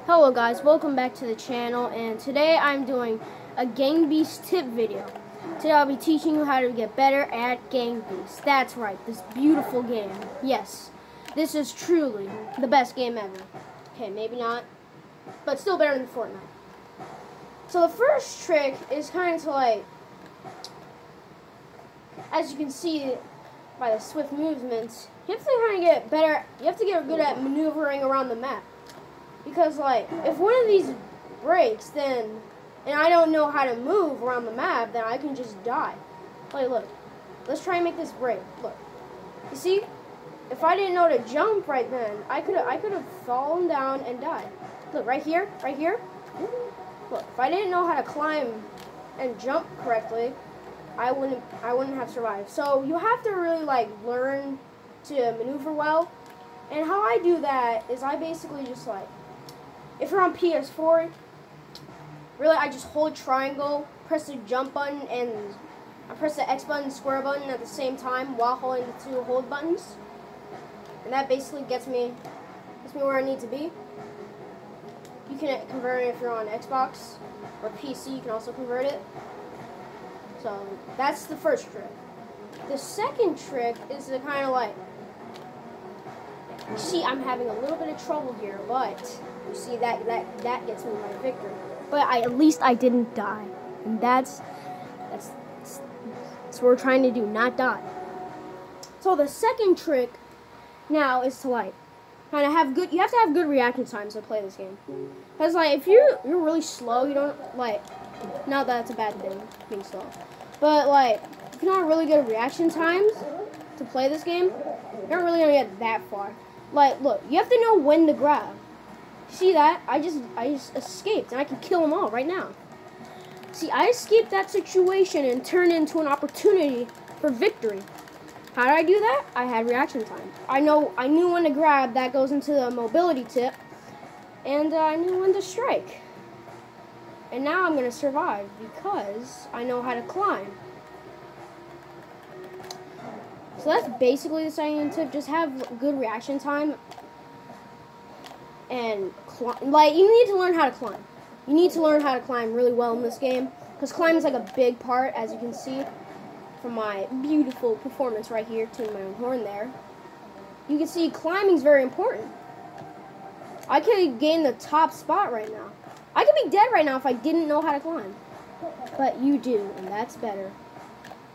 Hello guys, welcome back to the channel, and today I'm doing a Gang Beasts tip video. Today I'll be teaching you how to get better at Gang Beasts. That's right, this beautiful game. Yes, this is truly the best game ever. Okay, maybe not, but still better than Fortnite. So the first trick is kind of to like, as you can see by the swift movements, you have to kind of get better, you have to get good at maneuvering around the map. Because, like, if one of these breaks, then, and I don't know how to move around the map, then I can just die. Like, look. Let's try and make this break. Look. You see? If I didn't know to jump right then, I could have fallen down and died. Look, right here. Right here. Look, if I didn't know how to climb and jump correctly, I wouldn't have survived. So, you have to really, like, learn to maneuver well. And how I do that is I basically just, like, if you're on PS4, really I just hold triangle, press the jump button, and I press the X button and square button at the same time while holding the two hold buttons. And that basically gets me where I need to be. You can convert it if you're on Xbox or PC, you can also convert it. So that's the first trick. The second trick is to kind of like, you see, I'm having a little bit of trouble here, but you see that gets me my victory. But at least I didn't die, and that's what we're trying to do, not die. So the second trick now is to like kind of have good. You have to have good reaction times to play this game. Because like if you're really slow, you don't like. Not that it's a bad thing being slow, but like if you don't have really good reaction times to play this game, you're not really gonna get that far. Like, look, you have to know when to grab. See that? I just escaped, and I can kill them all right now. See, I escaped that situation and turned it into an opportunity for victory. How did I do that? I had reaction time. I knew when to grab. That goes into the mobility tip, and I knew when to strike. And now I'm gonna survive because I know how to climb. So that's basically the second tip. Just have good reaction time, and like you need to learn how to climb. You need to learn how to climb really well in this game, because climb is like a big part, as you can see from my beautiful performance right here, to my own horn there. You can see climbing is very important. I could gain the top spot right now. I could be dead right now if I didn't know how to climb, but you do, and that's better.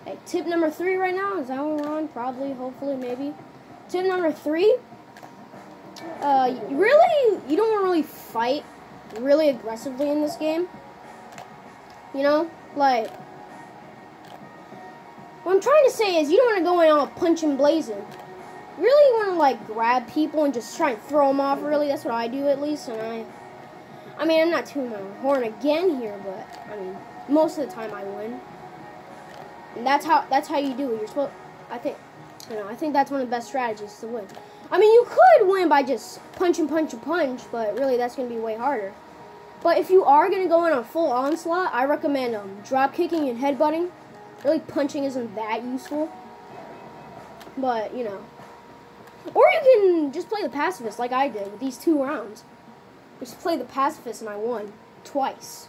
Like, tip number 3 right now, is that what we're on? Probably, hopefully, maybe. Tip number 3, you don't want to really fight really aggressively in this game. You know? Like, what I'm trying to say is you don't want to go in all punching blazing. You really want to, like, grab people and just try and throw them off, really. That's what I do, at least. And I mean, I'm not tooting my horn again here, but, I mean, most of the time I win. And that's how you do it. You're supposed. I think that's one of the best strategies to win. I mean, you could win by just punch, but really that's gonna be way harder. But if you are gonna go in a full onslaught, I recommend drop kicking and headbutting. Really, punching isn't that useful. But you know, or you can just play the pacifist like I did with these 2 rounds. Just play the pacifist and I won twice.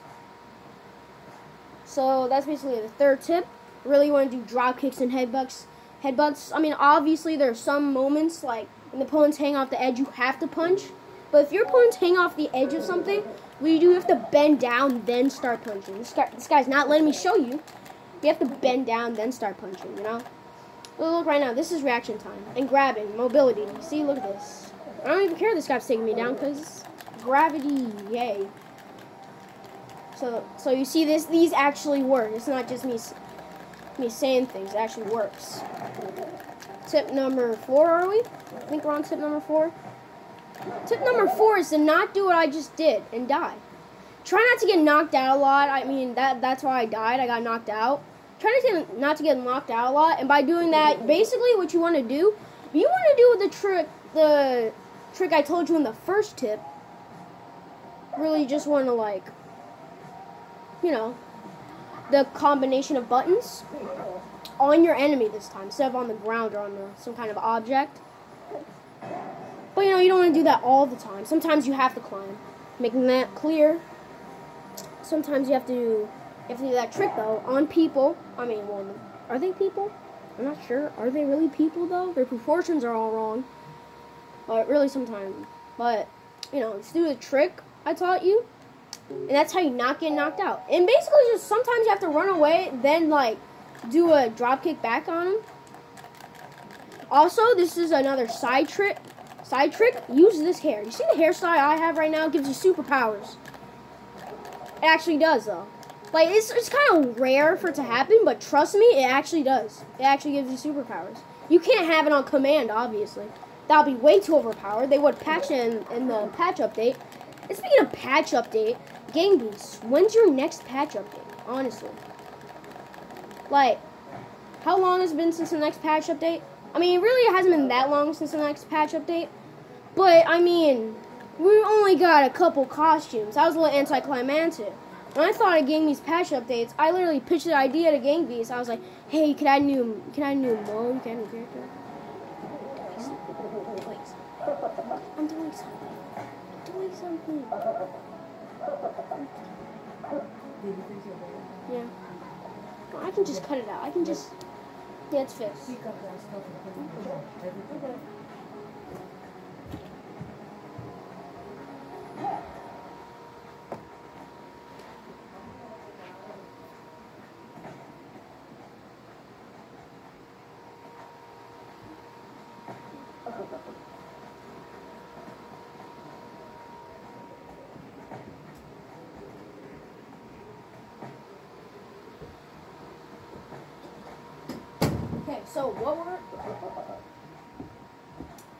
So that's basically the third tip. Really want to do drop kicks and headbutts. I mean, obviously there are some moments like when the opponent's hanging off the edge, you have to punch. But if your opponent's hanging off the edge of something, what you have to bend down, then start punching. This guy's not letting me show you. You have to bend down, then start punching. You know. Look right now. This is reaction time and grabbing, mobility. You see, look at this. I don't even care this guy's taking me down because gravity. Yay. So you see this? These actually work. It's not just me saying things. It actually works. Tip number 4, are we? I think we're on tip number 4. Tip number 4 is to not do what I just did and die. Try not to get knocked out a lot. I mean, that's why I died. I got knocked out. Try not to get knocked out a lot. And by doing that, basically what you want to do, you want to do the trick I told you in the first tip. Really just want to, like, you know, the combination of buttons on your enemy this time, instead of on the ground or on some kind of object. But, you know, you don't want to do that all the time. Sometimes you have to climb. Making that clear. Sometimes you have to do that trick though on people. I mean, well, are they people? I'm not sure. Are they really people though? Their proportions are all wrong. But really sometimes. But you know, just do the trick I taught you, and that's how you not get knocked out. And basically, just sometimes you have to run away, then like do a drop kick back on them. Also, this is another side trick. Use this hair. You see the hairstyle I have right now? It gives you superpowers. It actually does, though. Like, it's kind of rare for it to happen, but trust me, it actually does. It actually gives you superpowers. You can't have it on command, obviously. That would be way too overpowered. They would patch it in the patch update. And speaking of patch update, Gang Beasts, when's your next patch update? Honestly. Like, how long has it been since the next patch update? I mean, it really hasn't been that long since the next patch update. But, I mean, we only got a couple costumes. That was a little anticlimactic. When I thought of Gang Beasts patch updates, I literally pitched the idea to Gang Beasts. I was like, hey, you can add new mode, you can add new character. I'm doing something. Yeah. Well, I can just cut it out. I can just... Yeah, it's fixed.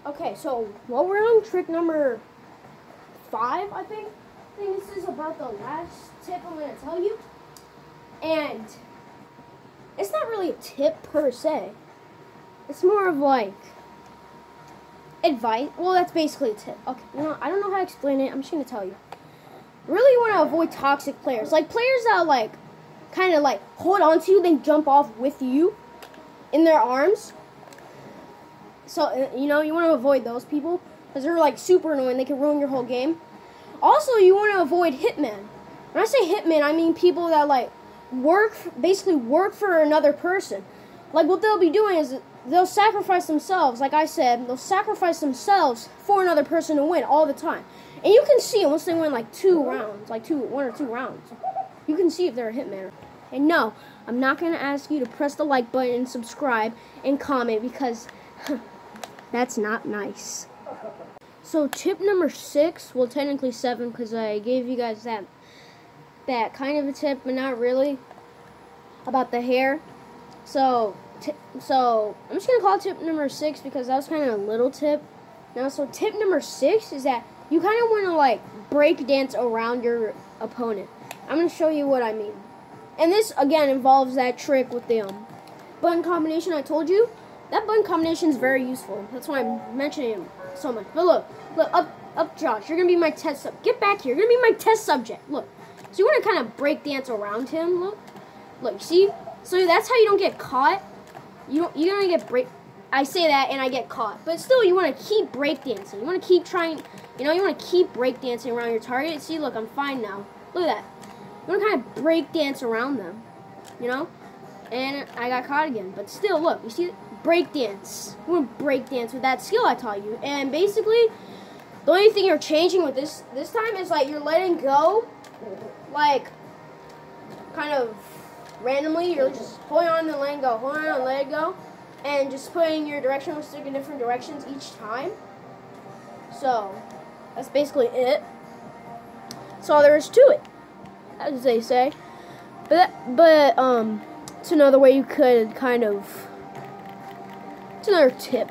Okay. So what we're on trick number 5, I think this is about the last tip I'm going to tell you. And it's not really a tip per se. It's more of like advice. Well, that's basically a tip. Okay, you know, I don't know how to explain it. I'm just going to tell you. Really want to avoid toxic players. Like players that like kind of like hold on to you, then jump off with you in their arms. So, you know, you want to avoid those people because they're like super annoying. They can ruin your whole game. Also, you want to avoid hitmen. When I say hitmen, I mean people that like basically work for another person. Like what they'll be doing is they'll sacrifice themselves. Like I said, they'll sacrifice themselves for another person to win all the time. And you can see it once they win like 2 rounds, like 1 or 2 rounds. You can see if they're a hitman. And no, I'm not going to ask you to press the like button and subscribe and comment because that's not nice. So tip number 6, well technically 7 because I gave you guys that kind of a tip, but not really, about the hair. So I'm just going to call it tip number 6 because that was kind of a little tip. Now, so tip number 6 is that you kind of want to like break dance around your opponent. I'm going to show you what I mean. And this, again, involves that trick with the button combination I told you. That button combination is very useful. That's why I'm mentioning it so much. But look, up, Josh. You're going to be my test subject. Get back here. You're going to be my test subject. Look. So you want to kind of break dance around him. Look, you see? So that's how you don't get caught. You're going to get break. I say that and I get caught. But still, you want to keep break dancing. You want to keep trying, you want to keep break dancing around your target. See, look, I'm fine now. Look at that. You want to kind of break dance around them, And I got caught again. But still, look, you see, break dance. You want to break dance with that skill I taught you. And basically, the only thing you're changing with this time is like you're letting go, like kind of randomly. You're just holding on and letting go, holding on and letting go, and just putting your directional stick in different directions each time. So that's basically it. That's all there is to it, as they say. But it's another way you could kind of. It's another tip.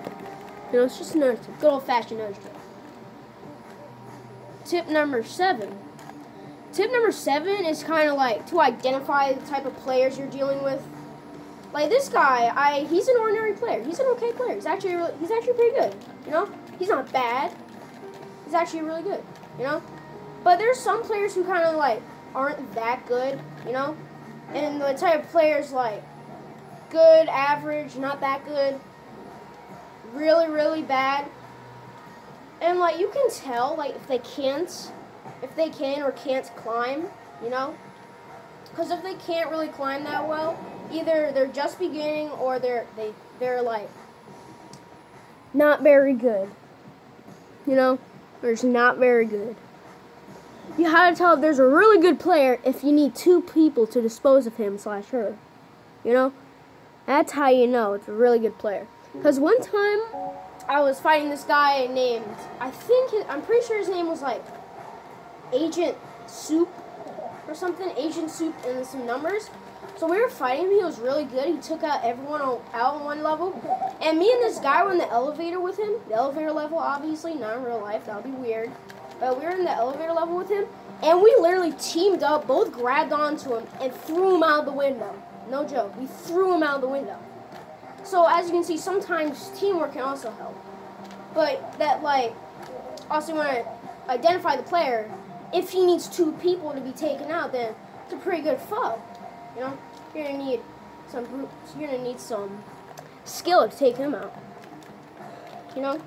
It's just another tip. Good old-fashioned nudge tip. Tip number 7. Tip number 7 is kind of like to identify the type of players you're dealing with. Like this guy, he's an ordinary player. He's an okay player. He's actually pretty good. He's not bad. He's actually really good. But there's some players who kind of like aren't that good. And the type of players like good, average, not that good, really, really bad. And like you can tell like if if they can or can't climb, you know? Because if they can't really climb that well, either they're just beginning or they're like not very good. You know? They're just not very good. You have to tell if there's a really good player if you need 2 people to dispose of him / her. You know? That's how you know it's a really good player. Because one time, I was fighting this guy named, I'm pretty sure his name was like Agent Soup or something. Agent Soup and some numbers. So we were fighting him. He was really good. He took out everyone out on one level. And me and this guy were in the elevator with him. The elevator level, obviously, not in real life. That would be weird. But we were in the elevator level with him. And we literally teamed up, both grabbed onto him, and threw him out the window. No joke. We threw him out the window. So as you can see, sometimes teamwork can also help. But that, like, also you want to identify the player. If he needs 2 people to be taken out, then it's a pretty good foe. You know, you're gonna need some skill to take him out. You know.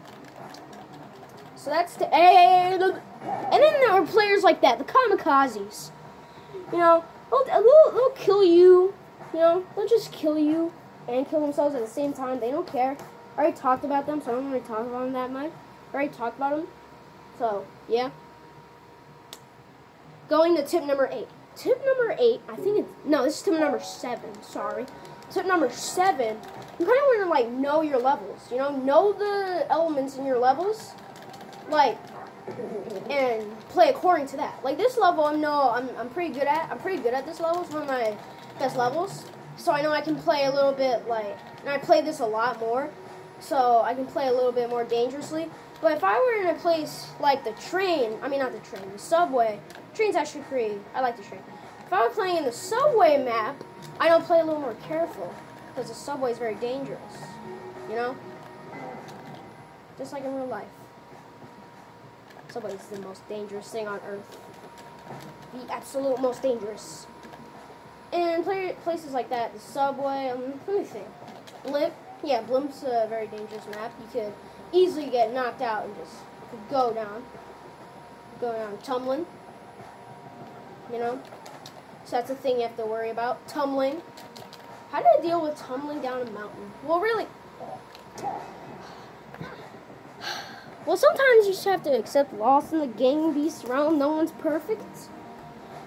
So that's and then there are players like that, the kamikazes. You know, they'll kill you. You know, they'll just kill you and kill themselves at the same time. They don't care. I already talked about them, so I don't really talk about them that much. I already talked about them. So, yeah. Going to tip number 8. Tip number 8, this is tip number 7, sorry. Tip number 7, you kind of want to, like, know your levels. You know the elements in your levels. Like, and play according to that. Like, this level, I'm pretty good at. I'm pretty good at this level. It's one of my best levels. So I know I can play a little bit, like, and I play this a lot more. So I can play a little bit more dangerously. But if I were in a place like the subway, train's actually pretty, I like the train. If I were playing in the subway map, I don't play a little more careful, because the subway is very dangerous, you know? Just like in real life. Subway is the most dangerous thing on earth. The absolute most dangerous. And places like that, the subway, let me think. Blimp, yeah, Blimp's a very dangerous map. You could easily get knocked out and just go down tumbling, you know? So that's a thing you have to worry about, tumbling. How do I deal with tumbling down a mountain? Well, really, sometimes you just have to accept loss in the gang beast realm. No one's perfect.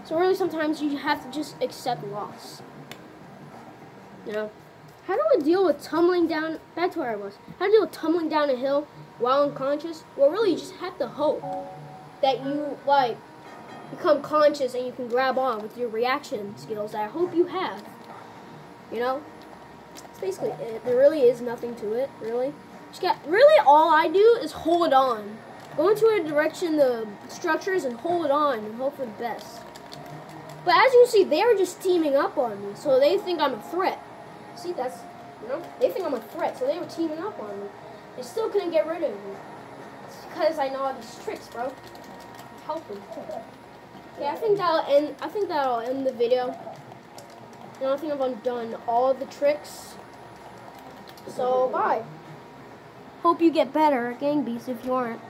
So really, sometimes you have to just accept loss. You know? How do I deal with tumbling down, back to where I was, how to deal with tumbling down a hill while unconscious? Well, really, you just have to hope that you, like, become conscious and you can grab on with your reaction skills that I hope you have. You know? That's basically it. There really is nothing to it, really. Really, all I do is hold on. Go into a direction, the structures, and hold on and hope for the best. But as you can see, they're just teaming up on me, so they think I'm a threat. See, they think I'm a threat, so they were teaming up on me. They still couldn't get rid of me. It's because I know all these tricks, bro. Help them. Okay, I think that'll end the video. I don't think I've done all of the tricks. So, bye. Hope you get better at Gang Beasts if you aren't.